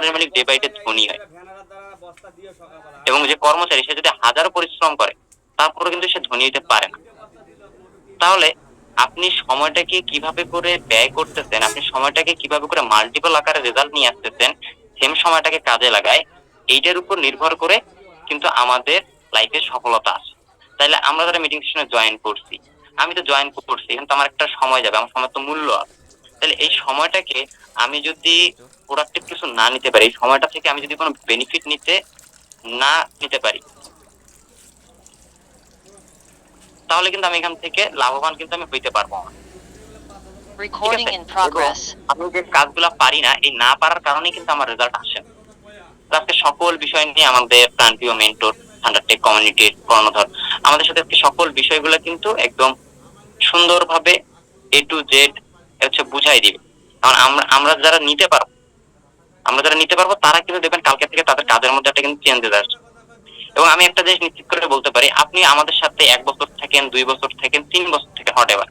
কোম্পানির মালিক day by day ধনী হয়, এবং যে কর্মচারী সে যদি হাজারো পরিশ্রম করে তারপরে কিন্তু সে ধনী হতে পারে না। তাহলে আপনি সময়টাকে কিভাবে করে ব্যয় করতেছেন, আপনি সময়টাকে কিভাবে করে মাল্টিপল আকারে রেজাল্ট নিয়ে আসতেছেন, সেম সময়টাকে কাজে লাগায়, এইটার উপর নির্ভর করে কিন্তু আমাদের লাইফে সফলতা আসে। তাইলে আমরা যারা মিটিং সেশনে জয়েন করছি, আমি তো জয়েন করছি, কিন্তু আমার একটা সময় যাবে, আমার সময় তো মূল্য আছে। তাহলে এই সময়টাকে আমি যদি প্রোডাক্টিভ কিছু না নিতে পারি, এই সময়টা থেকে আমি যদি কোনো বেনিফিট নিতে পারি, তাহলে কিন্তু আমি এখান থেকে লাভবান কিন্তু আমি হইতে পারবো না। আমি যে কাজগুলা পারি না, এই না পারার কারণে কিন্তু আমার রেজাল্ট আসে না। আজকে সকল বিষয় নিয়ে আমাদের প্রাণপ্রিয় মেন্টর থান্ডারটেক কমিউনিটির কর্ণধর আমাদের সাথে সকল বিষয়গুলো কিন্তু একদম সুন্দরভাবে এ টু জেড হচ্ছে বুঝাই দিবে। কারণ আমরা যারা নিতে পারবো তারা কিন্তু দেখবেন কালকে থেকে তাদের কাজের মধ্যে একটা কিন্তু চেঞ্জেস আসছে। এবং আমি একটা জিনিস নিশ্চিত করে বলতে পারি, আপনি আমাদের সাথে 1 বছর থাকেন, 2 বছর থাকেন, 3 বছর থেকে হটেবার,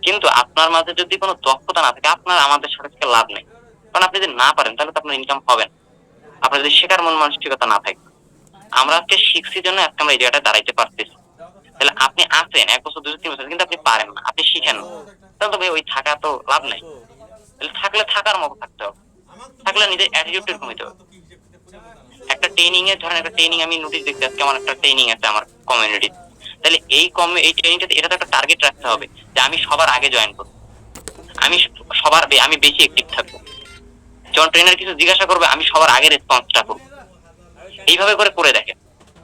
কিন্তু আপনার মাঝে যদি কোনো দক্ষতা না থাকে, আপনার আমাদের সাথে থেকে লাভ নেই। কারণ আপনি যদি না পারেন তাহলে তো আপনার ইনকাম হবে না। আপনার যদি শেখার মন মানসিকতা না থাকে, আমরা আজকে শিখছি জন্য আজকে আমরা এই জায়গাটা দাঁড়াইতে পারতেছি। তাহলে আপনি আছেন 1 বছর, 2 বছর, 3 বছর, কিন্তু আপনি পারেন না, আপনি শিখেন না, তাহলে তো ভাই ওই থাকা তো লাভ নাই। তাহলে থাকলে থাকার মতো থাকতে হবে, থাকলে নিজের অ্যাটিটিউড এরকম হইতে হবে। একটা ট্রেনিং এর ধরেন, একটা ট্রেনিং আমি নোটিশ দেখতে আজকে আমার একটা ট্রেনিং আছে আমার কমিউনিটি, তাহলে এই ট্রেনিংটাতে এটা তো একটা টার্গেট রাখতে হবে যে আমি সবার আগে জয়েন করবো, আমি বেশি অ্যাক্টিভ থাকবো, যখন ট্রেনার কিছু জিজ্ঞাসা করবে আমি সবার আগে রেসপন্সটা করবো। এইভাবে করে করে দেখেন,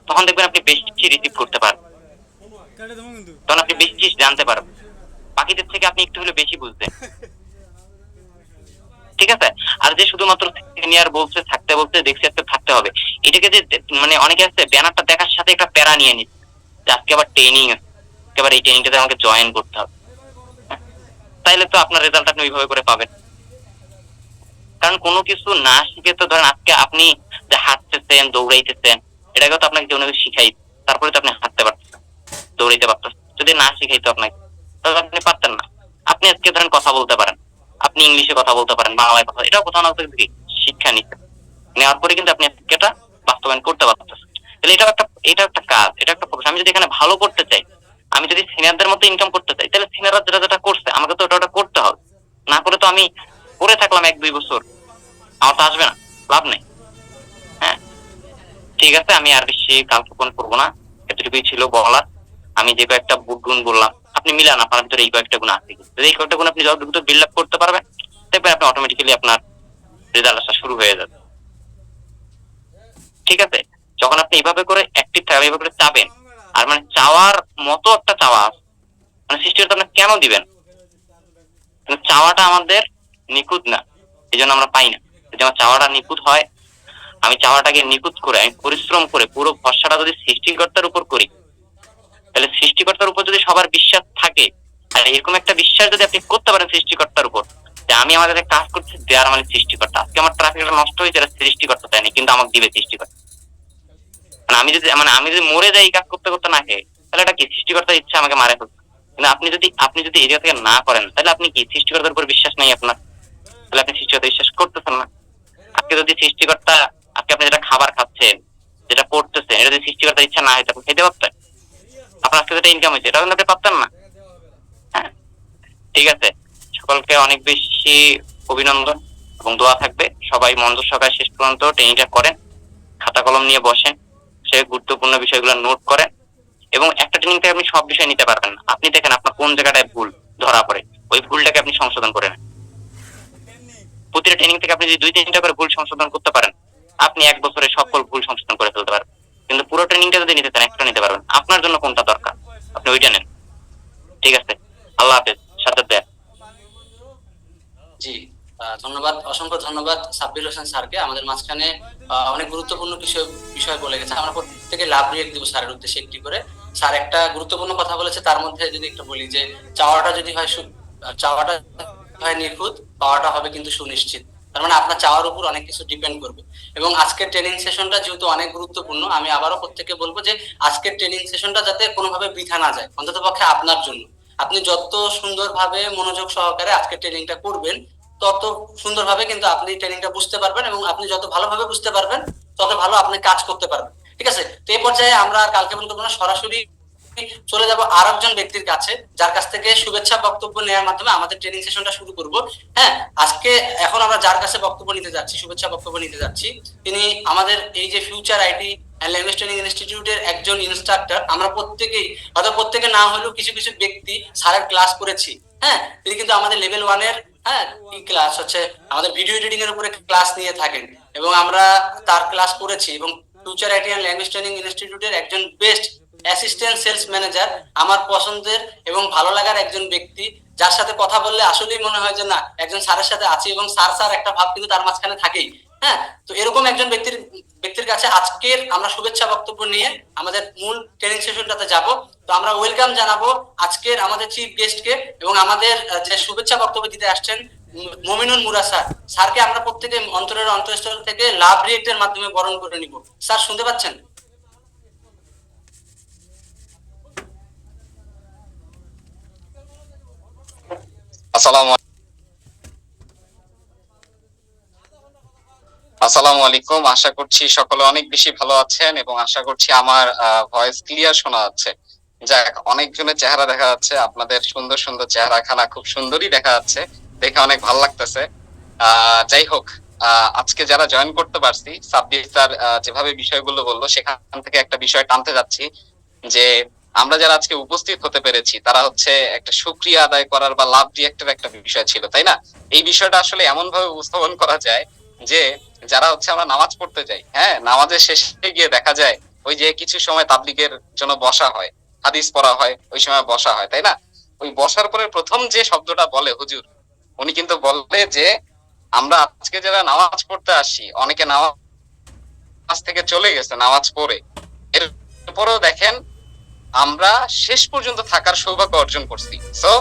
তখন দেখবেন আপনি বেশি রিসিভ করতে পারবেন, তখন আপনি বেশি জিনিস জানতে পারবেন, বাকিদের থেকে আপনি একটু হলে বেশি বুঝবেন। ঠিক আছে? আর যে শুধুমাত্র সিনিয়র বলছে থাকতে, বলতে দেখছি আজকে থাকতে হবে, এটাকে যে মানে অনেকে আছে ব্যানারটা দেখার সাথে একটা প্যারা নিয়ে নিচ্ছে যে আজকে আবার ট্রেনিং আছে, আবার এই ট্রেনিংটাতে আমাকে জয়েন করতে হবে। তাইলে তো আপনার রেজাল্ট আপনি ওইভাবে করে পাবেন। কারণ কোনো কিছু না শিখে তো ধরেন আজকে আপনি যে হাঁটতেছেন, দৌড়াইতেছেন, এটাকে তো আপনাকে কেউ শিখাই, তারপরে তো আপনি হাঁটতে পারতেছেন, দৌড়াইতে পারতেছেন। যদি না শিখাইতো আপনাকে, তাহলে আপনি পারতেন না। আপনি আজকে ধরেন কথা বলতে পারেন, আপনি ইংলিশে কথা বলতে পারেন, বাংলায় কথা, এটাও কোথাও না কোথাও শিক্ষা নিচ্ছেন, নেওয়ার পরে কিন্তু আপনি এটা বাস্তবায়ন করতে পারতেছেন। তাহলে এটা একটা কাজ, এটা একটা প্রফেশন। আমি যদি এখানে ভালো করতে চাই, আমি যদি সিনিয়রদের মতো ইনকাম করতে চাই, তাহলে সিনিয়ররা যেটা যেটা করছে আমাকে তো ওটা করতে হবে। না করে তো আমি করে থাকলাম 1-2 বছর, আমার তো আসবে না, লাভ নেই। হ্যাঁ, ঠিক আছে, আমি আর বেশি কালক্ষেপণ করবো না, এতটুকুই ছিল বলার। আমি যে কয়েকটা গুণ বললাম, আপনি মিলান আপনার ভিতরে এই কয়েকটা গুণ আছে, যদি এই কয়েকটা গুণ আপনি যত দ্রুত বিল্ড আপ করতে পারবেন, দেখবেন আপনি অটোমেটিক্যালি আপনার রেজাল্ট আসা শুরু হয়ে যাবে। ঠিক আছে? যখন আপনি এইভাবে করে অ্যাক্টিভ থাকবেন, এইভাবে করে চাবেন, আর মানে চাওয়ার মতো একটা চাওয়া, মানে সৃষ্টিকর্তা আপনাকে কেন দিবেন? চাওয়াটা আমাদের নিখুঁত না, এই জন্য আমরা পাই না। যদি আমার চাওয়াটা নিখুঁত হয়, আমি চাওয়াটাকে নিখুঁত করে আমি পরিশ্রম করে পুরো ভরসাটা যদি সৃষ্টিকর্তার উপর করি, তাহলে সৃষ্টিকর্তার উপর যদি সবার বিশ্বাস থাকে, আর এরকম একটা বিশ্বাস যদি আপনি করতে পারেন সৃষ্টিকর্তার উপর, যে আমি আমার কাছে কাজ করছি, দেওয়ার মানে সৃষ্টিকর্তা, আজকে আমার ট্রাফিকটা নষ্ট হয়েছে, সৃষ্টিকর্তা দেয়নি, কিন্তু আমাকে দিবে সৃষ্টিকর্তা। আমি যদি মরে যাই কাজ করতে করতে না খেয়ে, তাহলে এটা কি সৃষ্টিকর্তার ইচ্ছা আমাকে মারে ফেলছে। কিন্তু আপনি যদি এরিয়া থেকে না করেন, তাহলে আপনি কি সৃষ্টিকর্তার উপর বিশ্বাস নেই আপনার, তাহলে আপনি সৃষ্টিকর্তা বিশ্বাস করতেছেন না। আজকে যদি সৃষ্টিকর্তা, আজকে আপনি যেটা খাবার খাচ্ছেন, যেটা পড়তেছেন, এটা যদি সৃষ্টিকর্তার ইচ্ছা না হইতে আপনি খেতে পারতেন? আপনার আজকে যেটা ইনকাম হয়েছে, এটা কিন্তু আপনি পারতেন না। হ্যাঁ, ঠিক আছে, সকলকে অনেক বেশি অভিনন্দন এবং দোয়া থাকবে, সবাই মনোযোগ সহকারে শেষ পর্যন্ত ট্রেনিংটা করেন, খাতা কলম নিয়ে বসেন, সে গুরুত্বপূর্ণ বিষয়গুলো নোট করেন। এবং একটা ট্রেনিং থেকে আপনি সব বিষয় নিতে পারবেন না, আপনি দেখেন আপনার কোন জায়গাটায় ভুল ধরা পড়ে, ওই ভুলটাকে আপনি সংশোধন করে নেন। প্রতিটা ট্রেনিং থেকে আপনি যদি 2-3টা করে ভুল সংশোধন করতে পারেন, আপনি 1 বছরে সকল ভুল সংশোধন করে ফেলতে পারবেন। কিন্তু পুরো ট্রেনিংটা যদি নিতে চান, একটা নিতে পারবেন, আপনার জন্য কোনটা দরকার আপনি ওইটা নেন। ঠিক আছে, আল্লাহ হাফেজ, সাথে দেয়। জি, ধন্যবাদ, অসংখ্য ধন্যবাদ সাব্বির হোসেন স্যারকে। আমাদের মাঝখানে অনেক গুরুত্বপূর্ণ কিছু বিষয় বলে গেছে। আমরা প্রত্যেকে লাভ রিয়েক্ট দিব স্যারের উদ্দেশ্যে একটি করে। স্যার একটা গুরুত্বপূর্ণ কথা বলেছে, তার মধ্যে যদি একটু বলি যে চাওয়াটা যদি হয় চাওয়াটা হয় নিখুঁত, পাওয়াটা হবে কিন্তু সুনিশ্চিত। তার মানে আপনার চাওয়ার উপর অনেক কিছু ডিপেন্ড করবে। এবং আজকের ট্রেনিং সেশনটা যেহেতু অনেক গুরুত্বপূর্ণ, আমি আবারও প্রত্যেককে বলবো যে আজকের ট্রেনিং সেশনটা যাতে কোনোভাবে বৃথা না যায়, অন্তত পক্ষে আপনার জন্য। আপনি যত সুন্দরভাবে মনোযোগ সহকারে আজকের ট্রেনিংটা করবেন, তত সুন্দরভাবে কিন্তু আপনি ট্রেনিংটা বুঝতে পারবেন, এবং আপনি যত ভালোভাবে বুঝতে পারবেন তত ভালো আপনি কাজ করতে পারবেন। ঠিক আছে, তো এই পর্যায়ে আমরা আর কালকে বলবো না, সরাসরি চলে যাব আর একজন ব্যক্তির কাছে, যার কাছ থেকে শুভেচ্ছা বক্তব্য নেওয়ার মাধ্যমে আমাদের ট্রেনিং সেশনটা শুরু করব। হ্যাঁ, আজকে এখন আমরা যার কাছে বক্তব্য নিতে যাচ্ছি, শুভেচ্ছা বক্তব্য নিতে যাচ্ছি, তিনি আমাদের এই যে future IT and language training ইনস্টিটিউটের একজন ইনস্ট্রাক্টর। আমরা প্রত্যেকেই, হয়তো প্রত্যেকে না হলেও কিছু কিছু ব্যক্তি স্যারের ক্লাস করেছি। হ্যাঁ, তিনি কিন্তু আমাদের লেভেল 1-এর, হ্যাঁ, ক্লাস হচ্ছে আমাদের ভিডিও এডিটিং এর উপরে ক্লাস নিয়ে থাকেন, এবং আমরা তার ক্লাস করেছি। এবং future IT and language training ইনস্টিটিউটের একজন বেস্ট অ্যাসিস্ট্যান্ট সেলস ম্যানেজার, আমার পছন্দের এবং ভালো লাগার একজন ব্যক্তি, যার সাথে কথা বললে আসলেই মনে হয় যে না, একজন স্যারের সাথে আছি, এবং স্যার স্যার একটা ভাব কিন্তু তার মাঝখানে থাকেই। হ্যাঁ, তো এরকম একজন ব্যক্তির কাছে আজকের আমরা শুভেচ্ছা বক্তব্য নিয়ে আমাদের মূল ট্রেনিং সেশনটাতে যাব। তো আমরা ওয়েলকাম জানাবো আজকের আমাদের চিফ গেস্টকে, এবং আমাদের যে শুভেচ্ছা বক্তব্য দিতে আসছেন মমিনুল মুরা স্যার। স্যারকে আমরা প্রত্যেকে অন্তরের অন্তঃস্থল থেকে লাভ রিয়েক্টের মাধ্যমে বরণ করে নিব। স্যার শুনতে পাচ্ছেন? আসসালামু আলাইকুম। আশা করছি সকলে অনেক বেশি ভালো আছেন এবং আশা করছি আমার ভয়েস ক্লিয়ার শোনা যাচ্ছে। যাক, অনেকজনের চেহারা দেখা যাচ্ছে, আপনাদের সুন্দর সুন্দর চেহারা খানা খুব সুন্দরই দেখা যাচ্ছে, দেখে অনেক ভালো লাগতেছে। যাই হোক, আজকে যারা জয়েন করতে পারছি, সাব্বির স্যার যেভাবে বিষয়গুলো বললো সেখান থেকে একটা বিষয় টানতে যাচ্ছি, যে আমরা যারা আজকে উপস্থিত হতে পেরেছি তারা হচ্ছে একটা শুকরিয়া আদায় করার বা লাভ রিয়েক্টের একটা বিষয় ছিল, তাই না? এই বিষয়টা আসলে এমন ভাবে উপস্থাপন করা যায় যে যারা হচ্ছে আমরা নামাজ পড়তে যাই, হ্যাঁ, নামাজের শেষে গিয়ে দেখা যায় ওই যে কিছু সময় তাবলিগের জন্য বসা হয়, হাদিস পড়া হয়, ওই সময় বসা হয়, তাই না? ওই বসার পরে প্রথম যে শব্দটা বলে হুজুর, উনি কিন্তু বলে যে আমরা আজকে যারা নামাজ পড়তে আসি, অনেকে নামাজ থেকে চলে গেছে নামাজ পড়ে, এরপরেও দেখেন আমরা শেষ পর্যন্ত থাকার সৌভাগ্য অর্জন করছি। সো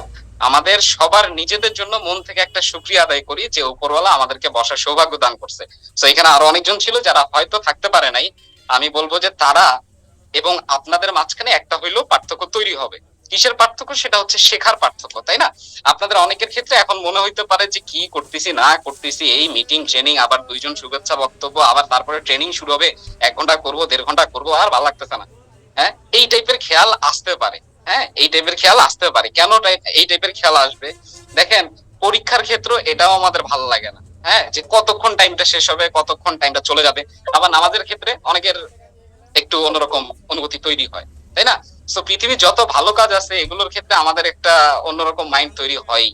আমাদের সবার নিজেদের জন্য মন থেকে একটা শুকরিয়া আদায় করি যে উপরওয়ালা আমাদেরকে বসার সৌভাগ্য দান করছে। সো এখানে আরো অনেকজন ছিল যারা হয়তো থাকতে পারে নাই, আমি বলবো যে তারা এবং আপনাদের মাঝখানে একটা হইলেও পার্থক্য তৈরি হবে। কিসের পার্থক্য? সেটা হচ্ছে শেখার পার্থক্য, তাই না? আপনাদের অনেকের ক্ষেত্রে এখন মনে হইতে পারে যে কি করতেছি না করতেছি, এই মিটিং ট্রেনিং, আবার দুইজন শুভেচ্ছা বক্তব্য, আবার তারপরে ট্রেনিং শুরু হবে, 1 ঘন্টা করবো 1.5 ঘন্টা করবো, আর ভালো লাগতেছে না। হ্যাঁ, এই টাইপের খেয়াল আসতে পারে। হ্যাঁ, এই টাইপের খেয়াল আসতে পারে। কেন এই টাইপের খেয়াল আসবে? দেখেন, পরীক্ষার ক্ষেত্রে এটাও আমাদের ভালো লাগে না, হ্যাঁ, যে কতক্ষণ টাইমটা শেষ হবে, কতক্ষণ টাইমটা চলে যাবে। আবার নামাজের ক্ষেত্রে অনেকের একটু অন্যরকম অনুভূতি তৈরি হয়, তাই না? সো পৃথিবীর যত ভালো কাজ আছে এগুলোর ক্ষেত্রে আমাদের একটা অন্যরকম মাইন্ড তৈরি হয়।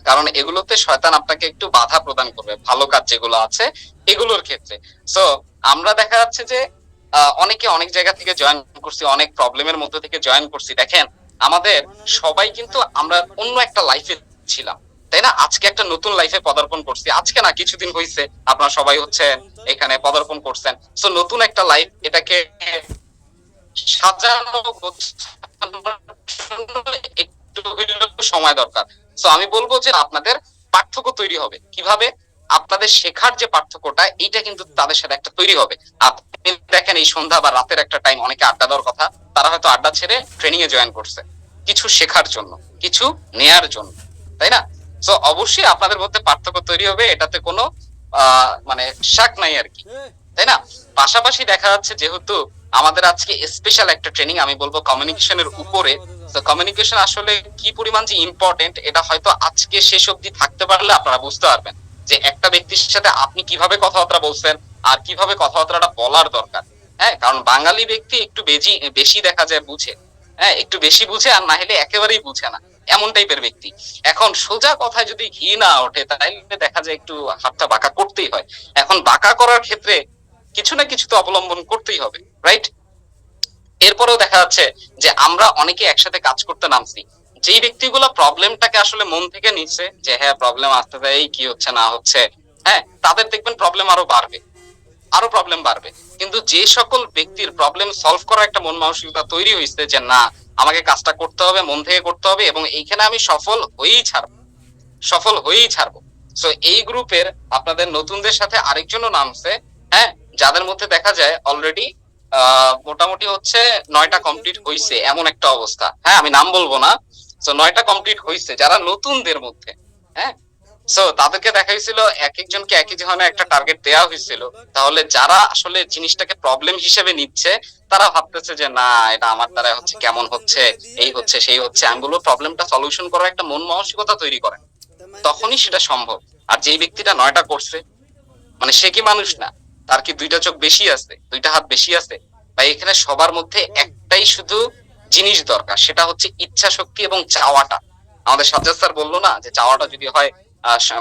কারণ এগুলোতে শয়তান আপনাকে একটু বাধা প্রদান করবে ভালো কাজ যেগুলো আছে এগুলোর ক্ষেত্রে। সো আমরা দেখা যাচ্ছে যে অনেকে অনেক জায়গা থেকে জয়েন করছি, অনেক প্রবলেমের মধ্যে থেকে জয়েন করছি। দেখেন, আমাদের সবাই কিন্তু আমরা অন্য একটা লাইফে ছিলাম, তাই না? আজকে একটা নতুন লাইফে পদার্পণ করছি, আজকে না কিছুদিন হয়েছে আপনারা সবাই হচ্ছে এখানে পদার্পণ করছেন। সো নতুন একটা লাইফ, এটাকে সাজানো গোছানোর জন্য একটু হইলেও সময় দরকার। সো আমি বলবো যে আপনাদের পার্থক্য তৈরি হবে কিভাবে? আপনাদের শেখার যে পার্থক্যটা, এইটা কিন্তু তাদের সাথে একটা তৈরি হবে। আপনি দেখেন, এই সন্ধ্যা বা রাতের একটা টাইম অনেকে আড্ডা দেওয়ার কথা, তারা হয়তো আড্ডা ছেড়ে ট্রেনিং এ জয়েন করছে কিছু শেখার জন্য, কিছু নেয়ার জন্য, তাই না? সো অবশ্যই আপনাদের মধ্যে পার্থক্য তৈরি হবে, এটাতে কোনো মানে শাক নাই আর কি, তাই না? পাশাপাশি দেখা যাচ্ছে যেহেতু আমাদের আজকে স্পেশাল একটা ট্রেনিং, আমি বলবো কমিউনিকেশনের উপরে। তো কমিউনিকেশন আসলে কি পরিমাণ যে ইম্পর্টেন্ট, এটা হয়তো আজকে শেষ অবধি থাকতে পারলে আপনারা বুঝতে পারবেন যে একটা ব্যক্তির সাথে আপনি কিভাবে কথাবার্তা বলছেন আর কিভাবে কথাবার্তাটা বলার দরকার। হ্যাঁ, কারণ বাঙালি ব্যক্তি একটু বেশি দেখা যায় বুঝে, হ্যাঁ, একটু বেশি বুঝে, আর না হলে একেবারেই বুঝে না, এমন টাইপের ব্যক্তি। এখন সোজা কথায় যদি ঘি না ওঠে তাহলে দেখা যায় একটু হাতটা বাঁকা করতেই হয়। এখন বাঁকা করার ক্ষেত্রে কিছু না কিছু তো অবলম্বন করতেই হবে, রাইট? এরপরেও দেখা যাচ্ছে যে আমরা অনেকে একসাথে কাজ করতে নামছি, যেই ব্যক্তিগুলো প্রবলেমটাকে আসলে মন থেকে নিচ্ছে যে হ্যাঁ প্রবলেম আসতে দেয়, এই কি হচ্ছে না হচ্ছে, হ্যাঁ, তাদের দেখবেন প্রবলেম আরো বাড়বে, আরো প্রবলেম বাড়বে। কিন্তু যে সকল ব্যক্তির প্রবলেম সলভ করার একটা মন মানসিকতা তৈরি হয়েছে যে না, আমাকে কাজটা করতে হবে, মন থেকে করতে হবে, এবং এইখানে আমি সফল হয়েই ছাড়বো। সো এই গ্রুপের আপনাদের নতুনদের সাথে আরেকজনও নামছে, হ্যাঁ, যাদের মধ্যে দেখা যায় অলরেডি মোটামুটি হচ্ছে 9টা কমপ্লিট হয়েছে, এমন একটা অবস্থা। হ্যাঁ, আমি নাম বলবো না। সো 9টা কমপ্লিট হয়েছে যারা নতুনদের মধ্যে। হ্যাঁ, সো তাদেরকে দেখা হয়েছিল এক একজনকে একই ধরনের একটা টার্গেট দেওয়া হয়েছিল। তাহলে যারা আসলে জিনিসটাকে প্রবলেম হিসেবে নিচ্ছে তারা ভাবতেছে যে না এটা আমার দ্বারা হচ্ছে, কেমন হচ্ছে, এই হচ্ছে সেই হচ্ছে। আমি বলবো প্রবলেমটা সলিউশন করার একটা মন মানসিকতা তৈরি করেন, তখনই সেটা সম্ভব। আর যেই ব্যক্তিটা 9টা করছে মানে সে কি মানুষ না? তার কি 2টা চোখ বেশি আছে, 2টা হাত বেশি আছে? বা এখানে সবার মধ্যে একটাই শুধু জিনিস দরকার, সেটা হচ্ছে ইচ্ছা শক্তি এবং চাওয়াটা। আমাদের সাজ্জাদ স্যার বললো না যে চাওয়াটা যদি হয়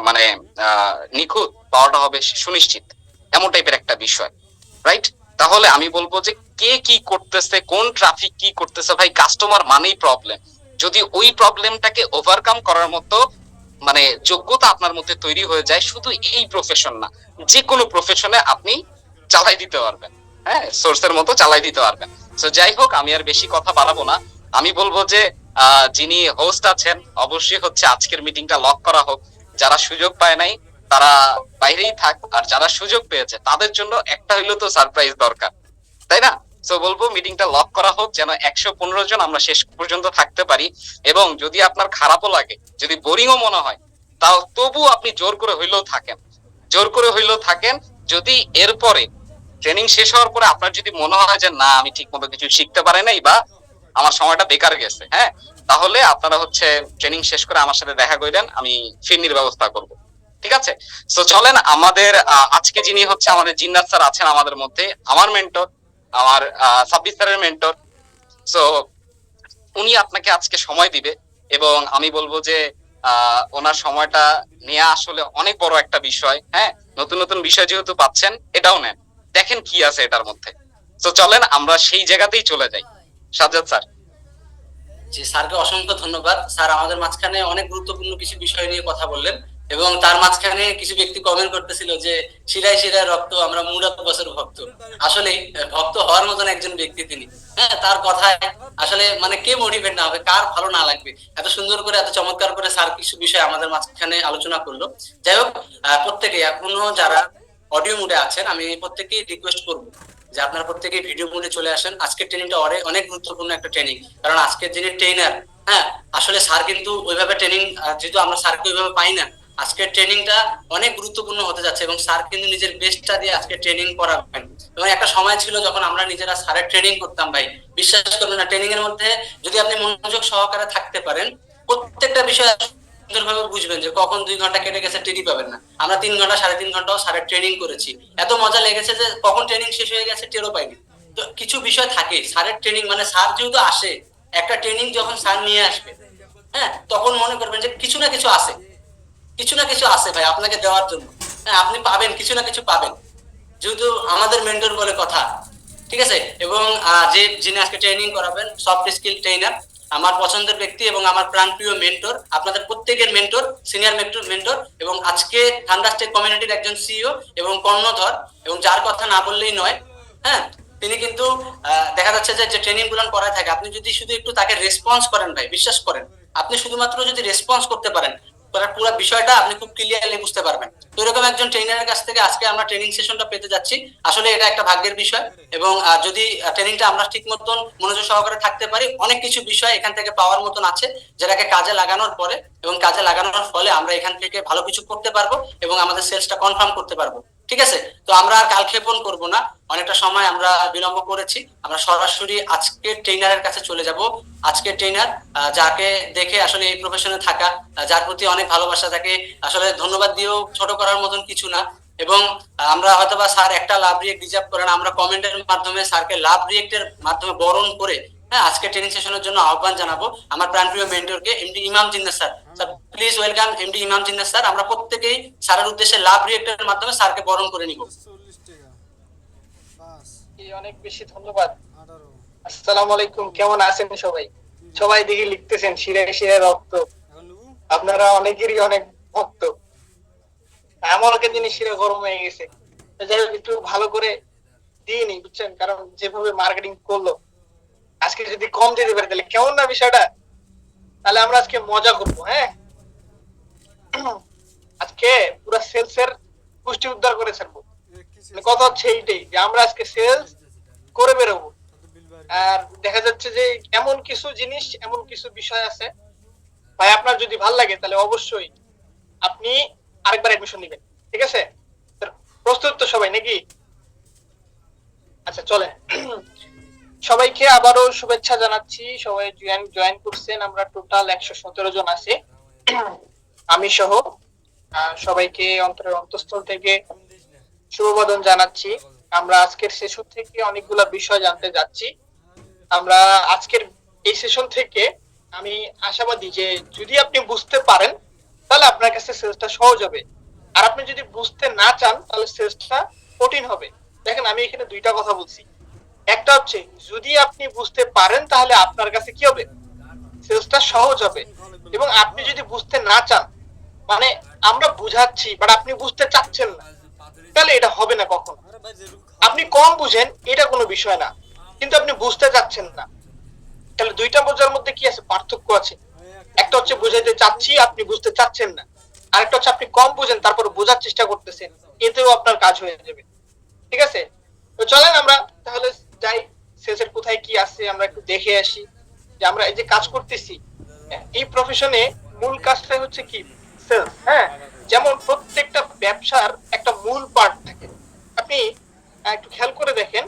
মানে নিখুঁত, পাওয়াটা হবে সুনিশ্চিত, এমন টাইপের একটা বিষয়, রাইট? তাহলে আমি বলবো যে কে কি করতেছে, কোন ট্রাফিক কি করতেছে, ভাই কাস্টমার মানেই প্রবলেম। যদি ওই প্রবলেমটাকে ওভারকাম করার মতো মানে যোগ্যতা আপনার মধ্যে তৈরি হয়ে যায়, শুধু এই প্রফেশন না, যে কোনো প্রফেশনে আপনি চালাই দিতে পারবেন। হ্যাঁ, সোর্সের মতো চালাই দিতে পারবেন। তো যাই হোক, আমি আর বেশি কথা বাড়াবো না। আমি বলবো যে যিনি হোস্ট আছেন অবশ্যই হচ্ছে আজকের মিটিংটা লক করা হোক। যারা সুযোগ পায় নাই তারা বাইরেই থাক, আর যারা সুযোগ পেয়েছে তাদের জন্য একটা হইলো তো সারপ্রাইজ দরকার, তাই না? তো বলবো মিটিংটা লক করা হোক, যেন 115 জন আমরা শেষ পর্যন্ত থাকতে পারি। এবং যদি আপনার খারাপও লাগে, যদি বোরিংও মনে হয়, তাও তবু আপনি জোর করে হইলেও থাকেন, জোর করে হইলেও থাকেন। যদি এরপরে ট্রেনিং শেষ হওয়ার পরে আপনার যদি মনে হয় যে না আমি ঠিক মতো কিছু শিখতে পারি নাই বা আমার সময়টা বেকার গেছে, হ্যাঁ, তাহলে আপনারা হচ্ছে ট্রেনিং শেষ করে আমার সাথে দেখা করেন, আমি ফিরনির ব্যবস্থা করব। ঠিক আছে? তো চলেন, আমাদের আজকে যিনি হচ্ছে আমাদের জিন্নাত স্যার আছেন আমাদের মধ্যে, আমার মেন্টর, আমার সাব্বির স্যারের মেন্টর। সো উনি আপনাকে আজকে সময় দিবে, এবং আমি বলবো যে ওনার সময়টা নেওয়া আসলে অনেক বড় একটা বিষয়। হ্যাঁ, নতুন নতুন বিষয় যেহেতু পাচ্ছেন, এটাও নেন, দেখেন কি আছে এটার মধ্যে। তো চলেন আমরা সেই জায়গাতেই চলে যাই। সাজ্জাদ স্যার। জি, স্যারকে অসংখ্য ধন্যবাদ। স্যার আমাদের মাঝখানে অনেক গুরুত্বপূর্ণ কিছু বিষয় নিয়ে কথা বললেন, এবং তার মাঝখানে কিছু ব্যক্তি কমেন্ট করতেছিল যে শিরায় শিরায় রক্ত, আমরা মুরাদ বছর ভক্ত। আসলে ভক্ত হওয়ার মতন একজন ব্যক্তি তিনি। হ্যাঁ, তার কথায় আসলে মানে কে মোটিভেট না হবে, কার ভালো না লাগবে? এত সুন্দর করে এত চমৎকার করে স্যার কিছু বিষয় আমাদের মাঝখানে আলোচনা করলো। যাই হোক, প্রত্যেকে এখনো যারা অডিও মুডে আছেন, আমি প্রত্যেকেই রিকোয়েস্ট করবো যে আপনারা প্রত্যেকে ভিডিও মোডে চলে আসেন। আজকের ট্রেনিংটা অনেক গুরুত্বপূর্ণ একটা ট্রেনিং, কারণ আজকের যিনি ট্রেনার, হ্যাঁ, আসলে স্যার কিন্তু ওইভাবে ট্রেনিং, যেহেতু আমরা স্যারকে ওইভাবে পাই না, আজকের ট্রেনিংটা অনেক গুরুত্বপূর্ণ হতে যাচ্ছে, এবং স্যার কিন্তু নিজের বেস্টটা দিয়ে আজকে ট্রেনিং করাবেন। এবং একটা সময় ছিল যখন আমরা নিজেরা স্যারের ট্রেনিং করতাম, ভাই বিশ্বাস করবেন না, ট্রেনিং এর মধ্যে যদি আপনি মনোযোগ সহকারে থাকতে পারেন, প্রত্যেকটা বিষয় সুন্দরভাবে বুঝবেন যে কখন 2 ঘন্টা কেটে গেছে টেরই পাবেন না। আমরা 3 ঘন্টা 3.5 ঘন্টাও স্যারের ট্রেনিং করেছি, এত মজা লেগেছে যে কখন ট্রেনিং শেষ হয়ে গেছে টেরও পাইনি। তো কিছু বিষয় থাকে স্যারের ট্রেনিং, মানে স্যার যেহেতু আসে, একটা ট্রেনিং যখন স্যার নিয়ে আসবে, হ্যাঁ, তখন মনে করবেন যে কিছু না কিছু আছে, কিছু না কিছু আছে ভাই আপনাকে দেওয়ার জন্য। হ্যাঁ, আপনি পাবেন, কিছু না কিছু পাবেন, যেহেতু আমাদের মেন্টর বলে কথা। ঠিক আছে? এবং যিনি আজকে ট্রেনিং করাবেন, সফট স্কিল ট্রেনার, আমার পছন্দের ব্যক্তি এবং আমার প্রাণপ্রিয় মেন্টর, আপনাদের প্রত্যেকের মেন্টর, সিনিয়র মেন্টর, এবং আজকে থান্ডারস্টেক কমিউনিটির একজন সিইও এবং কর্ণধর, এবং যার কথা না বললেই নয়। হ্যাঁ, তিনি কিন্তু দেখা যাচ্ছে যে ট্রেনিং গুলো করায় থাকে, আপনি যদি শুধু একটু তাকে রেসপন্স করেন, ভাই বিশ্বাস করেন, আপনি শুধুমাত্র যদি রেসপন্স করতে পারেন, তাহলে পুরো বিষয়টা আপনি খুব ক্লিয়ারলি বুঝতে পারবেন। তো এরকম একজন ট্রেনারের কাছ থেকে আজকে আমরা ট্রেনিং সেশনটা পেতে যাচ্ছি। আসলে এটা একটা ভাগ্যের বিষয়, এবং যদি ট্রেনিংটা আমরা ঠিক মতন মনোযোগ সহকারে থাকতে পারি, অনেক কিছু বিষয় এখান থেকে পাওয়ার মতন আছে, যেটাকে কাজে লাগানোর পরে এবং কাজে লাগানোর ফলে আমরা এখান থেকে ভালো কিছু করতে পারবো এবং আমাদের সেলসটা কনফার্ম করতে পারবো। ঠিক আছে? তো আমরা আর কালক্ষেপণ করব না, অনেকটা সময় আমরা বিলম্ব করেছি, আমরা সরাসরি আজকে ট্রেনারের কাছে চলে যাব। আজকে ট্রেনার, যাকে দেখে আসলে এই প্রফেশনে থাকা, যার প্রতি অনেক ভালোবাসা, তাকে আসলে ধন্যবাদ দিয়েও ছোট করার মতন কিছু না। এবং আমরা হয়তোবা স্যার একটা লাভ রিয়েক্ট ডিজার্ভ করেন, আমরা কমেন্টের মাধ্যমে স্যারকে লাভ রিয়েক্টের মাধ্যমে বরণ করে, হ্যাঁ, আজকে ট্রেনিং সেশনের জন্য আহ্বান জানাবো আমার প্রাণপ্রিয় মেন্টরকে, MD Imam Jinnat sir. Sir please welcome MD Imam Jinnat sir. আমরা প্রত্যেকেই স্যারের উদ্দেশ্যে লাভ রিয়েক্টের মাধ্যমে স্যারকে বরণ করে নিব। অনেক বেশি ধন্যবাদ। আসসালামু আলাইকুম, কেমন আছেন সবাই? সবাই দেখি লিখতেছেন শিরায় শিরায় রক্ত, আপনারা অনেকেরই অনেক ভক্ত। আমার একটা জিনিস শিরা গরম হয়ে গেছে। যাই হোক, একটু ভালো করে দিইনি, বুঝছেন, কারণ যেভাবে মার্কেটিং করলো, আজকে যদি কম দিতে পারে তাহলে কেমন না বিষয়টা। তাহলে আমরা আজকে মজা করবো। হ্যাঁ, আজকে পুরো সেলস এর পুষ্টি উদ্ধার করে ছাড়বো। কথা হচ্ছে এইটাই যে আমরা আজকে সেলস করে বেরোবো। আর দেখা যাচ্ছে যে এমন কিছু জিনিস, এমন কিছু বিষয় আছে ভাই, আপনার যদি ভাল লাগে তাহলে অবশ্যই আপনি আরেকবার অ্যাডমিশন নেবেন, ঠিক আছে? প্রস্তুত তো সবাই নাকি? আচ্ছা চলেন, সবাইকে আবারও শুভেচ্ছা জানাচ্ছি। সবাই জয়েন করছেন, আমরা টোটাল 117 জন আছি আমি সহ। সবাইকে অন্তরের অন্তঃস্থল থেকে শুভবাদন জানাচ্ছি। আমরা আজকের সেশন থেকে অনেকগুলা বিষয় জানতে যাচ্ছি। আমরা আজকের এই সেশন থেকে আমি আশাবাদী যে যদি আপনি বুঝতে পারেন তাহলে আপনার কাছে সেলসটা সহজ হবে, আর আপনি যদি বুঝতে না চান তাহলে সেলসটা কঠিন হবে। দেখেন আমি এখানে দুইটা কথা বলছি, একটা হচ্ছে যদি আপনি বুঝতে পারেন তাহলে আপনার কাছে কি হবে, সেলসটা সহজ হবে। এবং আপনি যদি বুঝতে না চান, মানে আমরা বুঝাচ্ছি বাট আপনি বুঝতে চাচ্ছেন না, তাহলে এটা হবে না কখনো। আপনি কম বুঝেন এটা কোনো বিষয় না, কিন্তু আপনি বুঝতে চাচ্ছেন না, তাহলে দুইটা বোঝার মধ্যে কি আছে, পার্থক্য আছে। একটা হচ্ছে বুঝাইতে চাচ্ছি, আপনি বুঝতে চাচ্ছেন না। আরেকটা হচ্ছে আপনি কম বুঝেন তারপর বোঝার চেষ্টা করতেছেন, এতেও আপনার কাজ হয়ে যাবে। ঠিক আছে, তো চলেন আমরা তাহলে যাই, সেলসের কোথায় কি আছে আমরা একটু দেখে আসি। যে আমরা এই যে কাজ করতেছি, এই প্রফেশনে মূল কাজটাই হচ্ছে কি, সেলস। হ্যাঁ, যেমন প্রত্যেকটা ব্যবসার একটা মূল পার্ট থাকে। আপনি একটু খেয়াল করে দেখেন,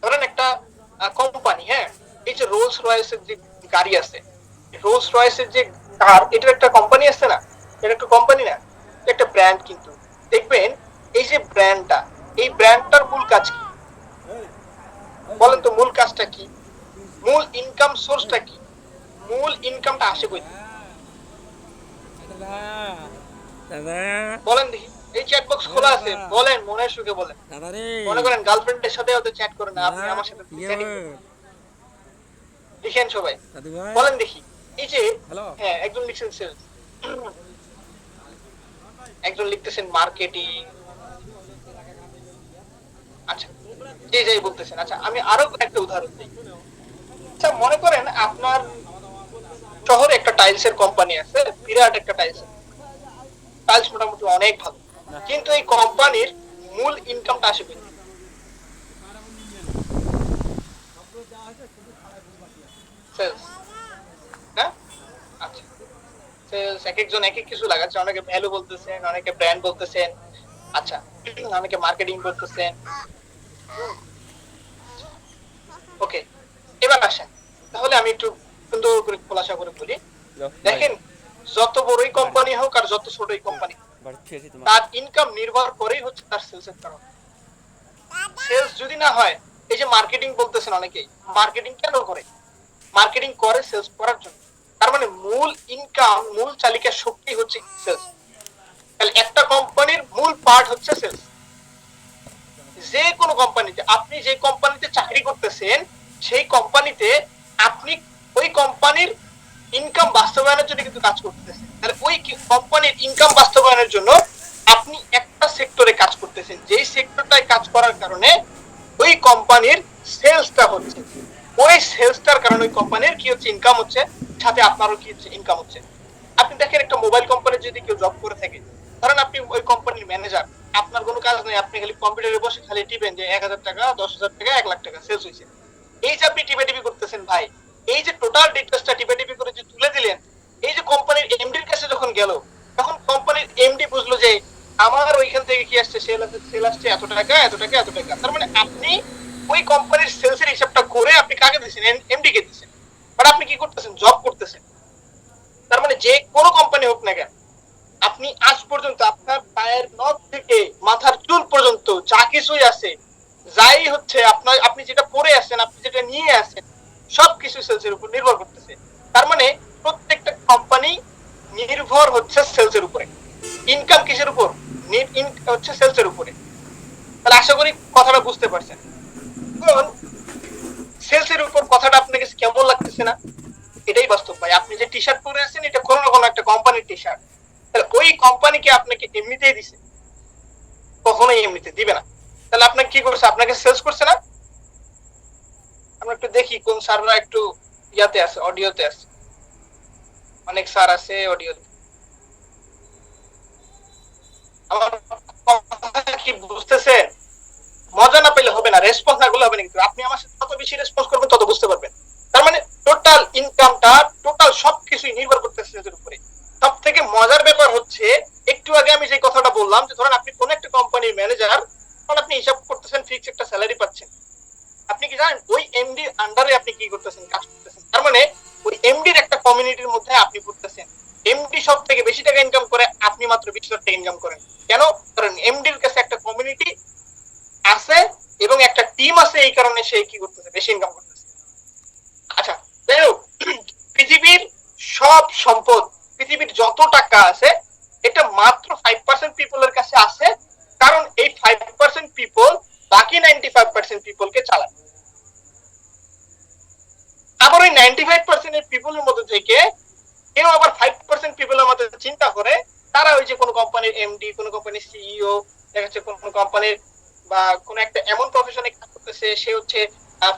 ধরেন একটা কোম্পানি, হ্যাঁ, এই যে রোলস রয়েসের যে গাড়ি আছে, রোলস রয়েসের যে কার, এটার একটা কোম্পানি আছে না? এটা একটা কোম্পানি না, একটা ব্র্যান্ড। কিন্তু দেখবেন এই যে ব্র্যান্ডটা, এই ব্র্যান্ডটার মূল কাজ কি বলেন তো? মূল কাজটা কি? মূল ইনকাম সোর্সটা কি? মূল ইনকামটা আসে কই থেকে? বলেন দেখি, এই চ্যাট বক্স খোলা আছে, বলেন মনের সুখে বলেন। মনে করেন গার্লফ্রেন্ডের সাথে হয়তো চ্যাট করে না, আপনি আমার সাথে চ্যাটিং লিখেন সবাই, বলেন দেখি। এই যে হ্যাঁ, একজন লিখছেন সেলস, একজন লিখতেছেন মার্কেটিং, আচ্ছা যে যাই বলতেছেন। আচ্ছা আমি আরো একটা উদাহরণ দিই। আচ্ছা মনে করেন আপনার শহরে একটা টাইলসের কোম্পানি আছে, বিরাট একটা টাইলস মোটামুটি অনেক ভালো, কিন্তু এই কোম্পানির মূল ইনকামটা আসে কোথা থেকে? সেলস, হ্যাঁ? আচ্ছা, সেলস এক একজন এক এক কিছু লাগাচ্ছে, অনেকে ভ্যালু বলতেছেন, অনেকে ব্র্যান্ড বলতেছেন, আচ্ছা অনেকে মার্কেটিং বলতেছেন। ওকে, এবার আসেন তাহলে আমি একটু সুন্দর করে খোলাসা করে বলি। দেখেন, যত বড়ই কোম্পানি হোক আর যত ছোটই কোম্পানি, তার ইনকাম নির্ভর করেই হচ্ছে তার সেলসের কারণ। সেলস যদি না হয়, এই যে মার্কেটিং বলতেছেন অনেকেই, মার্কেটিং কেন করে? মার্কেটিং করে সেলস করার জন্য। তার মানে মূল ইনকাম, মূল চালিকা শক্তি হচ্ছে সেলস। তাহলে একটা কোম্পানির মূল পার্ট হচ্ছে সেলস। যে কোনো কোম্পানিতে, আপনি যে কোম্পানিতে চাকরি করতেছেন সেই কোম্পানিতে আপনি ওই কোম্পানির ইনকাম বাস্তবায়নের জন্য কিন্তু কাজ করতেছেন। তাহলে ওই কোম্পানির ইনকাম বাস্তবায়নের জন্য আপনি একটা সেক্টরে কাজ করতেছেন, যেই সেক্টরটায় কাজ করার কারণে ওই কোম্পানির সেলসটা হচ্ছে, ওই সেলসটার কারণে ওই কোম্পানির কি হচ্ছে, ইনকাম হচ্ছে, সাথে আপনারও কি হচ্ছে, ইনকাম হচ্ছে। আপনি দেখেন একটা মোবাইল কোম্পানির যদি কেউ জব করে থাকে, ধরেন আপনি ওই কোম্পানির ম্যানেজার, আপনার কোনো কাজ নেই, আপনি খালি কম্পিউটারে বসে খালি টিপেন যে 1000 টাকা, 10,000 টাকা, 1 লাখ টাকা সেলস হয়েছে। এই যে আপনি টিপে করতেছেন ভাই, এই যে টোটাল ডিটেইলসটা টিপে করে যে তুলে দিলেন, এই যে কোম্পানির এমডির কাছে যখন গেল, তখন কোম্পানির এমডি বুঝলো যে আমার ওইখান থেকে কি আসছে, সেল আসছে এত টাকা, এত টাকা, এত টাকা। তার মানে আপনি ওই কোম্পানির সেলসের হিসাবটা করে আপনি কাকে দিচ্ছেন, এমডি কে দিচ্ছেন। বাট আপনি কি করতেছেন, জব করতেছেন। তার মানে যে কোনো কোম্পানি হোক না কেন, আপনি আজ পর্যন্ত আপনার পায়ের নখ থেকে মাথার চুল পর্যন্ত যা কিছুই আছে, যাই হচ্ছে আপনার, আপনি যেটা পরে আছেন, আপনি যেটা নিয়ে আসেন, সবকিছু সেলসের উপর নির্ভর করতেছে। তার মানে প্রত্যেকটা কোম্পানি নির্ভর হচ্ছে সেলসের উপরে। ইনকাম কিসের উপর? হচ্ছে সেলসের উপরে। তাহলে আশা করি কথাটা বুঝতে পারছেন। এখন সেলসের উপর কথাটা আপনাকে কেমন লাগতেছে না? এটাই বাস্তব ভাই। আপনি যে টি শার্ট পরে আছেন, এটা কোনো না কোনো একটা কোম্পানির টি শার্ট। তাহলে ওই কোম্পানিকে আপনাকে এমনিতেই দিছে? কখনোই এমনিতে দিবে না। তাহলে আপনাকে কি করছে, আপনাকে সেলস করছে না? আমরা একটু দেখি কোন স্যাররা একটু ইয়াতে আছে, অডিওতে আছে। অনেক স্যার আছে অডিওতে। আমার কথা কি বুঝতেছেন? মজা না পেলে হবে না, রেসপন্স না করলে হবে না। কিন্তু আপনি আমার সাথে যত বেশি রেসপন্স করবেন তত বুঝতে পারবেন। তার মানে টোটাল ইনকামটা, টোটাল সবকিছুই নির্ভর করতেছে সেটার উপরে। সব থেকে মজার ব্যাপার হচ্ছে, একটু একটু আগে আমি যে কথাটা বললাম যে ধরেন আপনি কোন একটা কোম্পানির ম্যানেজার, আপনি হিসাব করতেছেন, ফিক্স একটা স্যালারি পাচ্ছেন, আপনি কি জানেন ওই এমডি আন্ডারে আপনি কি করতেছেন, কাজ করতেছেন। তার মানে ওই এমডির একটা কমিউনিটির মধ্যে আপনি পড়তেছেন। এমডি সব থেকে বেশি টাকা ইনকাম করে, আপনি মাত্র 20 লাখ টাকা ইনকাম করেন। কেন? কারণ এমডির কাছে একটা কমিউনিটি আছে এবং একটা টিম আছে, এই কারণে সে কি করতেছে, বেশি ইনকাম করতেছে। আচ্ছা, যাই হোক, পৃথিবীর সব সম্পদ, পৃথিবীর যত টাকা আছে, এটা মাত্র 5% পিপলের কাছে আছে, কারণ এই 5% পিপল বাকি 95% পিপলকে চালায়। আবার ওই 95% পিপলের মধ্যে থেকে কেউ আবার 5% পিপলের মধ্যে চিন্তা করে, তারা ওই যে কোনো কোম্পানির এমডি, কোনো কোম্পানির সিইও, দেখা যাচ্ছে কোনো কোম্পানির বা কোন একটা এমন প্রফেশনে কাজ করতেছে, সে হচ্ছে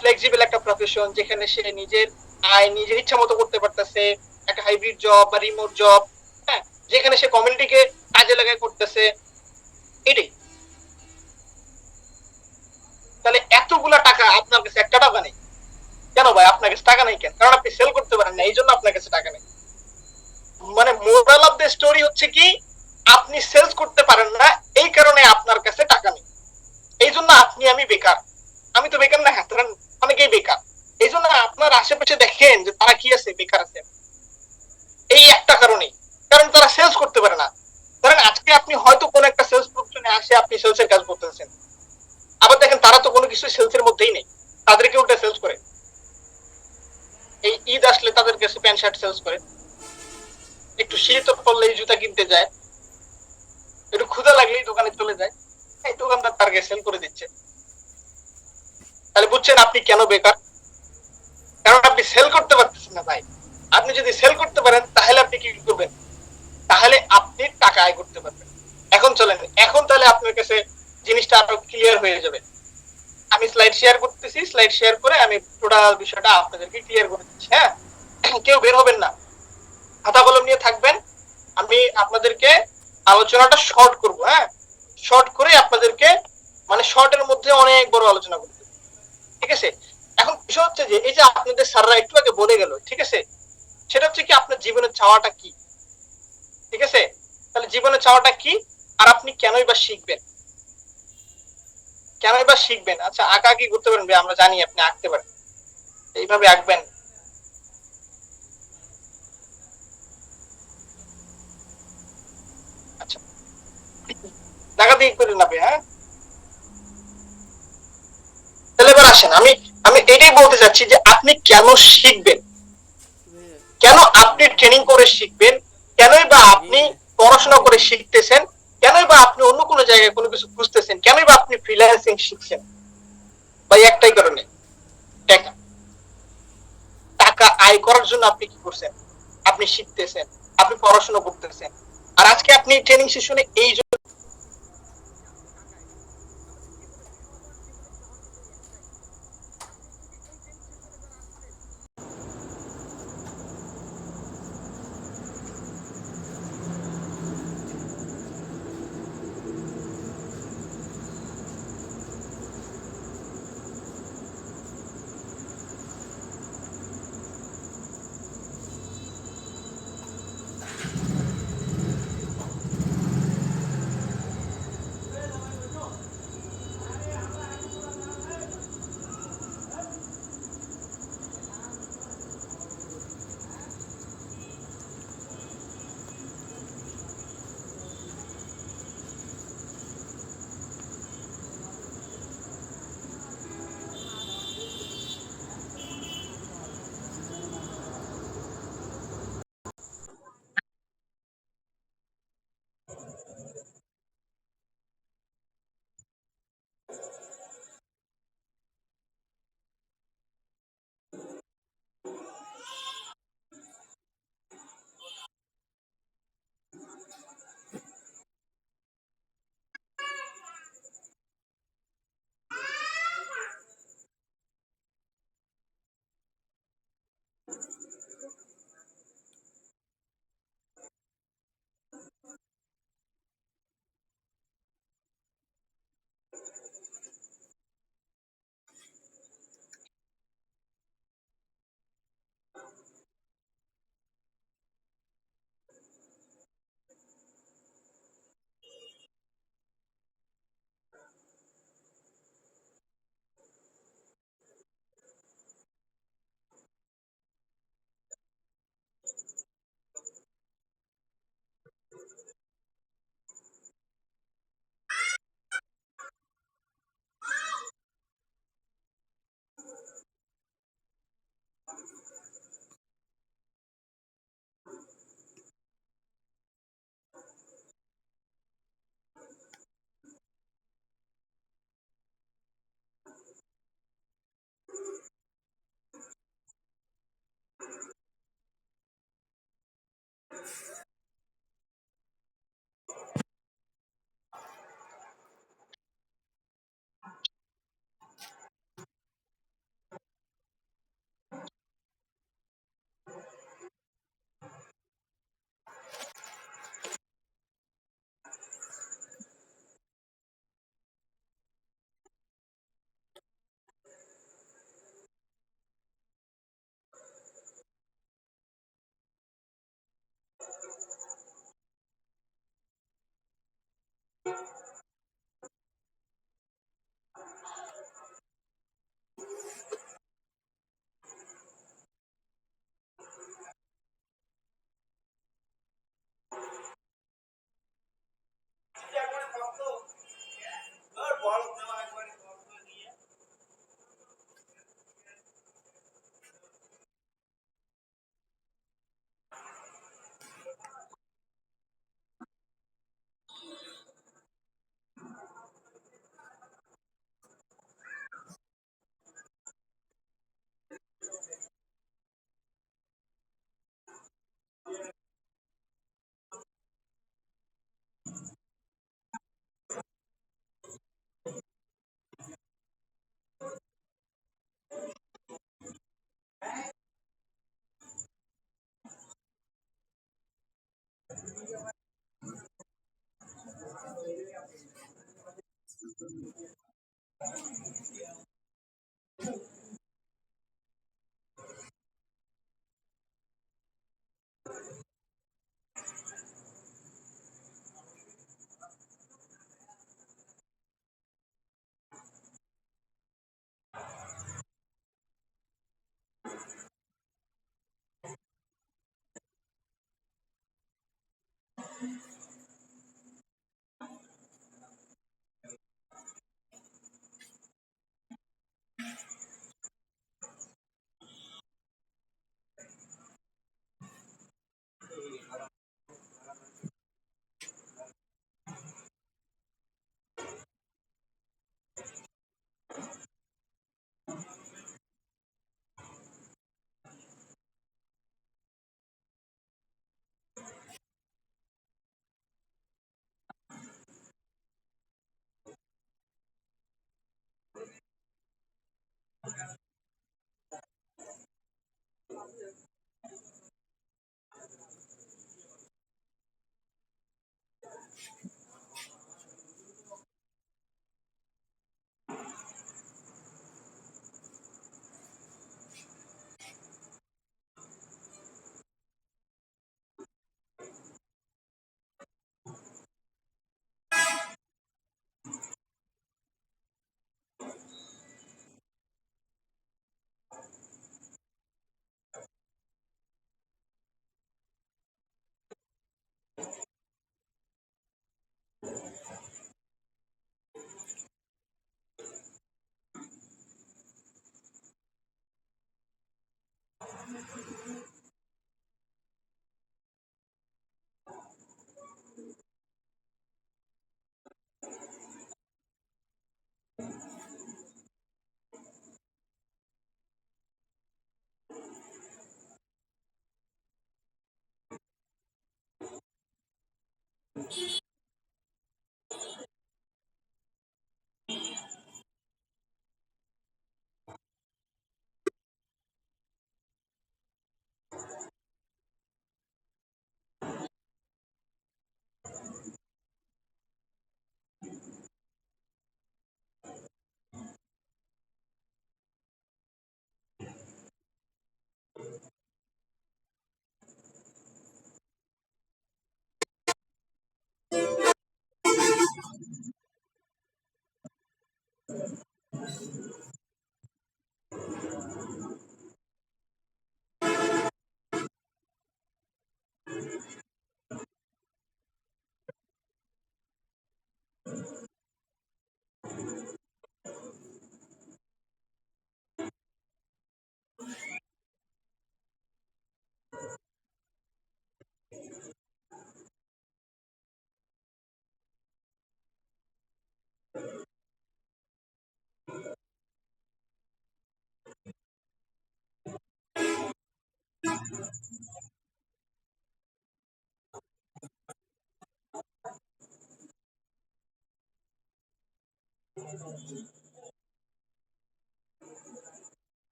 ফ্লেক্সিবল একটা প্রফেশন, যেখানে সে নিজের আয় নিজের ইচ্ছা মতো করতে পারতেছে, একটা হাইব্রিড জব বা রিমোট জব, হ্যাঁ, যেখানে সে কমিউনিটিকে কাজে লাগায় করতেছে, এটাই। তাহলে এতগুলা টাকা আপনার কাছে একটা টাকা নেই কেন ভাই? আপনার কাছে টাকা নেই কেন? কারণ আপনি সেল করতে পারেন না, এই জন্য আপনার কাছে টাকা নেই। মানে মোরাল অফ দ্য স্টোরি হচ্ছে কি, আপনি সেলস করতে পারেন না, এই কারণে আপনার কাছে টাকা নেই। এই জন্য আপনি আমি বেকার। আমি তো বেকার না, হ্যাঁ, ধরেন অনেকেই বেকার। এই জন্য আপনার আশেপাশে দেখেন যে তারা কি আছে, বেকার আছে, এই একটা কারণেই, কারণ তারা সেলস করতে পারে না। ধরেন আজকে আপনি হয়তো কোন একটা সেলস প্রফেশনে আসে আপনি সেলসের কাজ করতেছেন, আবার দেখেন তারা তো কোনো কিছু সেলসের মধ্যেই নেই, তাদেরকে উল্টা সেলস করে। এই ঈদ আসলে তাদের কাছে প্যান্ট শার্ট সেলস করে, একটু শীত পড়লেই জুতা কিনতে যায়, একটু ক্ষুধা লাগলেই দোকানে চলে যায়, এই দোকানদার তার কাছে সেল করে দিচ্ছে। তাহলে বুঝছেন আপনি কেন বেকার? কারণ আপনি সেল করতে পারতেছেন না ভাই। আপনি যদি সেল করতে পারেন তাহলে আপনি কি করবেন? তাহলে আপনি টাকা আয় করতে পারবেন। এখন চলেন, এখন তাহলে আপনার কাছে জিনিসটা আরো ক্লিয়ার হয়ে যাবে। আমি স্লাইড শেয়ার করতেছি, স্লাইড শেয়ার করে আমি টোটাল বিষয়টা আপনাদেরকে ক্লিয়ার করে দিচ্ছি। হ্যাঁ, কেউ বের হবেন না, খাতা কলম নিয়ে থাকবেন। আমি আপনাদেরকে আলোচনাটা শর্ট করব, হ্যাঁ, শর্ট করে আপনাদেরকে, মানে শর্টের মধ্যে অনেক বড় আলোচনা করতে, ঠিক আছে? এখন বিষয় হচ্ছে যে এই যে আপনাদের স্যাররা একটু আগে বলে গেল, ঠিক আছে, সেটা হচ্ছে কি আপনার জীবনের চাওয়াটা কি, ঠিক আছে? তাহলে জীবনের চাওয়াটা কি, আর আপনি কেনই বা শিখবেন, কেনই বা শিখবেন? আচ্ছা, আঁকা কি করতে পারেন? আমরা জানি আপনি আঁকতে পারেন, এইভাবে আঁকবেন। আচ্ছা, টাকা দিয়ে করে নেবে, হ্যাঁ। তাহলে এবার আসেন, আমি আমি এটাই বলতে চাচ্ছি যে আপনি কেন শিখবেন, কেন আপনি ট্রেনিং করে শিখবেন, কেনই বা আপনি পড়াশোনা করে শিখতেছেন, কেনই বা আপনি অন্য কোনো জায়গায় কোনো কিছু খুঁজতেছেন, কেনই বা আপনি ফ্রিল্যান্সিং শিখছেন? ভাই একটাই কারণে, টাকা। টাকা আয় করার জন্য আপনি কি করছেন? আপনি শিখতেছেন, আপনি পড়াশোনা করতেছেন। আর আজকে আপনি ট্রেনিং সেশনে এই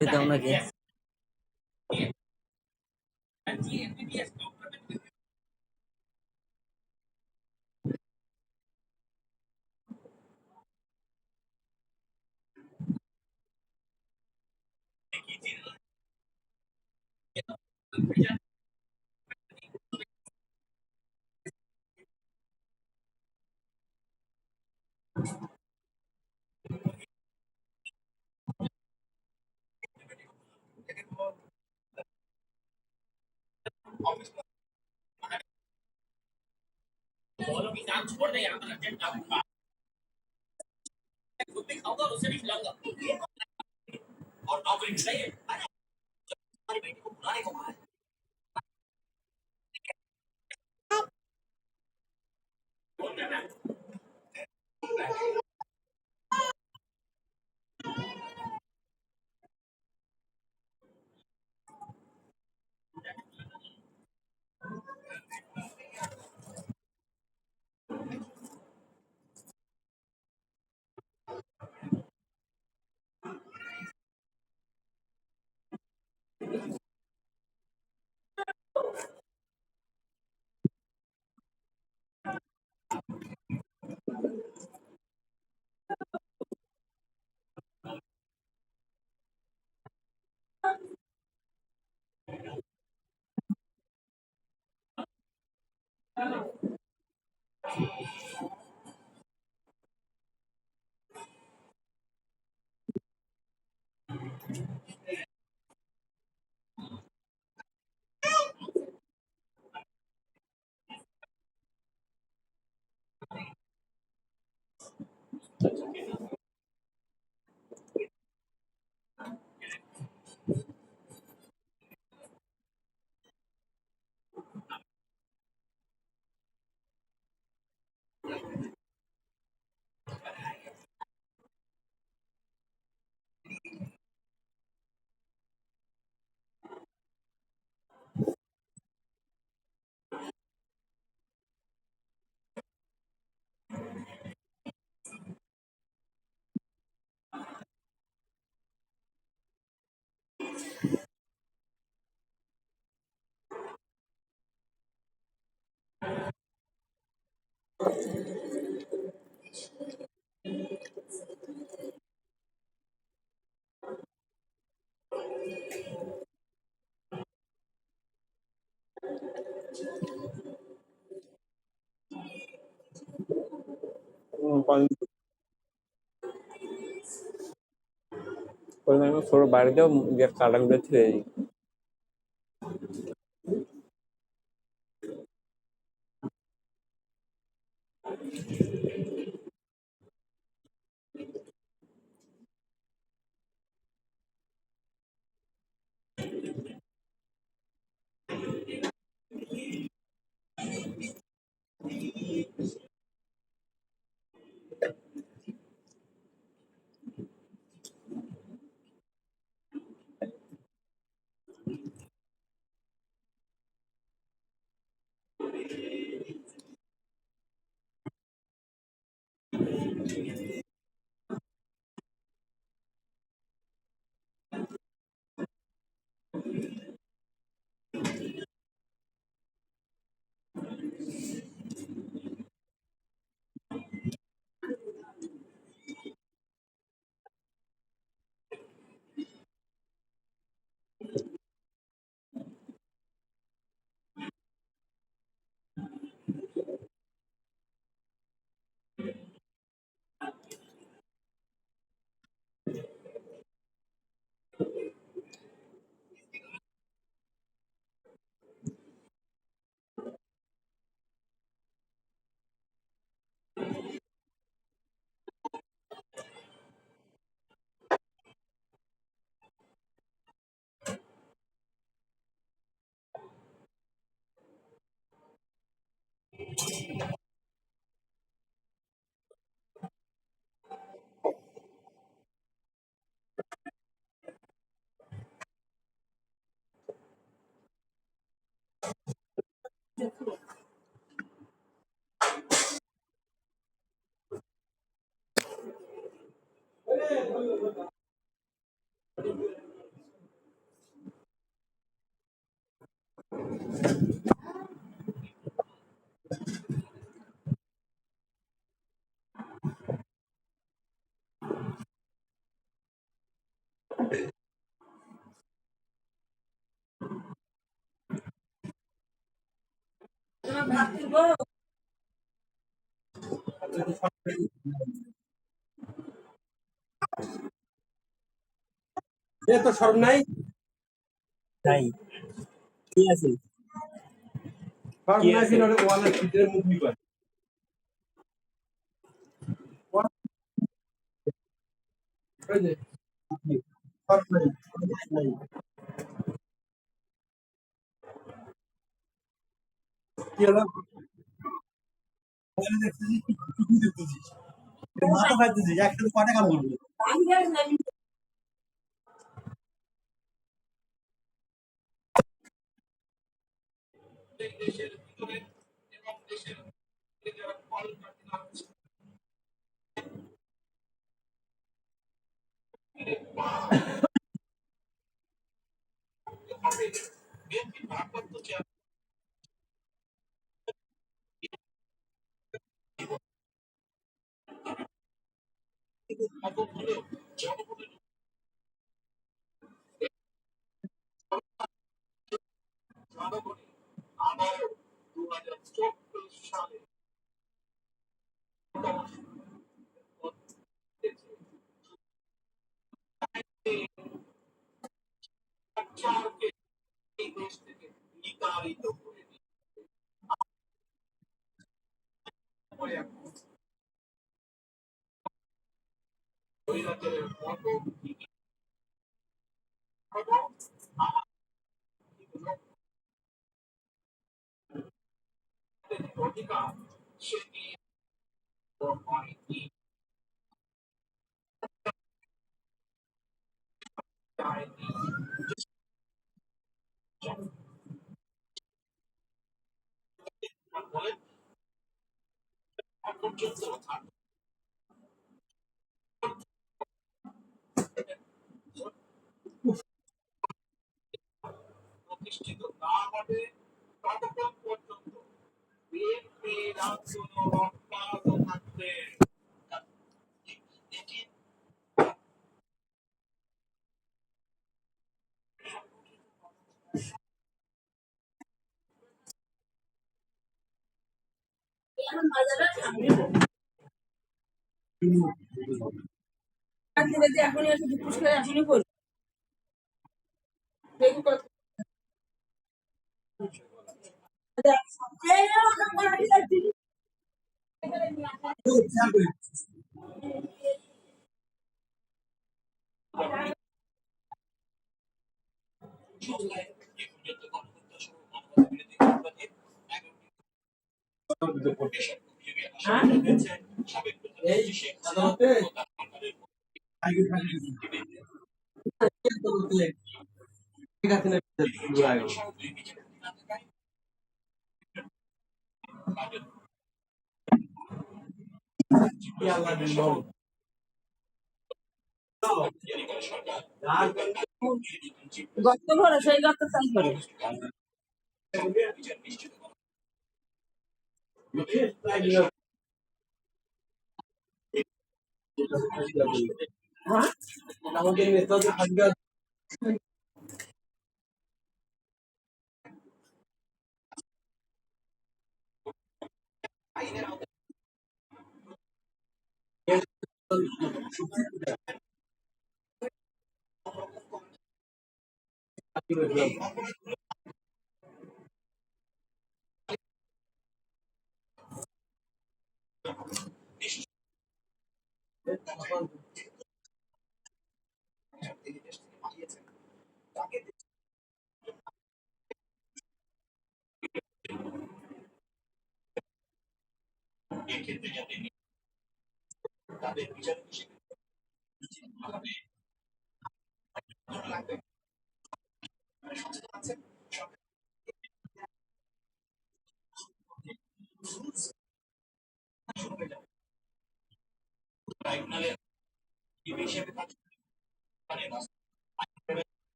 দাও নাকি? ছোট বাড়িতেও কাটাকুটা ছিল। এ তো সরম নাই নাই কি আছে সরম কি নাই আছে ফির ওয়ালের ভিতরে মুভি করে ওই যে সরম নাই নাই কি হলো ওখানে দেখতেছি কি দেখতেছি মাথা খাইতেছি একসাথে কটা কাম করবো এখনই আসে দুপুর করে এখনই করবো এই আদালতে আগে থাকি ঠিক আছে না কি আল্লাহ দিন বল গর্ত করে সেই গর্ত চাল করে হ্যাঁ আমাদের নেতা তো থাকবে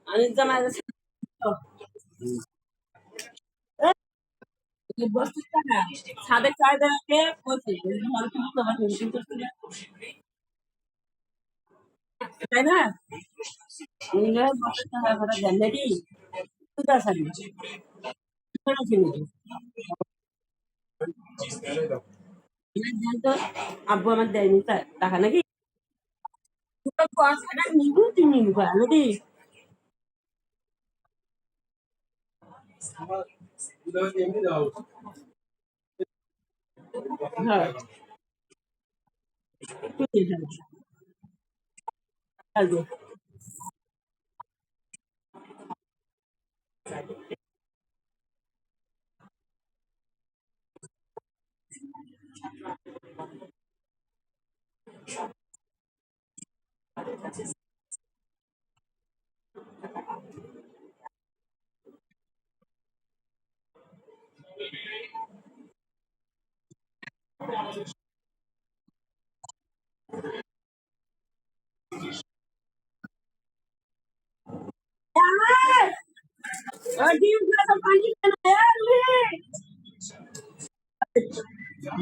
आणि जमायला বস্তুটা না ছাদের চাহিদাকে বলছি ঘর কিন্তু তোমার কিন্তু তাই না বস্তুটা ঘরে দেন নাকি তুই আসানি তো আব্বু আমার দেয়নি টাকা নাকি নিবু তুই নিবু নাকি হ্যাঁ তুই আসবো ডিম পানি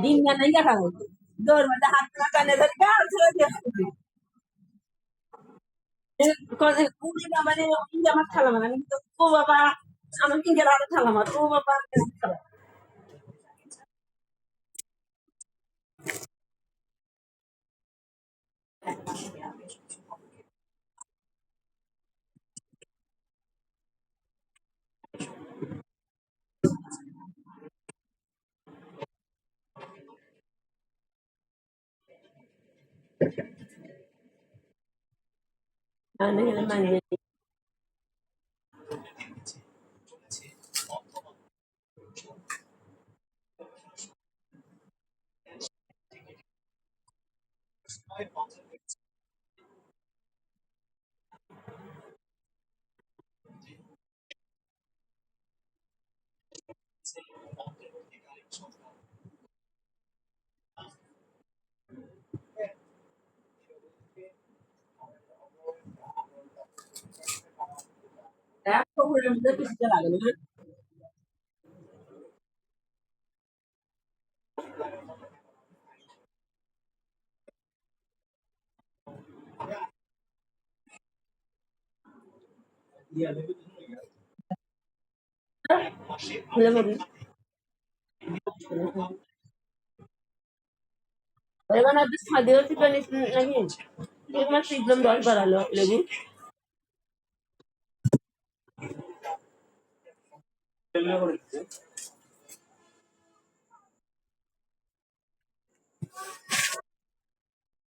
ডিম না নাই খাবো দৌড় মাঠে হাত কানে ধরে গাল ছেড়ে দিয়ে কুড়ি বাবা আমার খালা মানে আমি তো ও বাবা আমার কিনকে আরো খালা মার ও বাবা মানে মানে এক খবরের মধ্যে পিছিয়ে লাগে না খুলে মরি এবার আপনি ছাদেও চিপে নাকি তোমার শিখলাম 10 বাড়ালো লেবু করে দিচ্ছে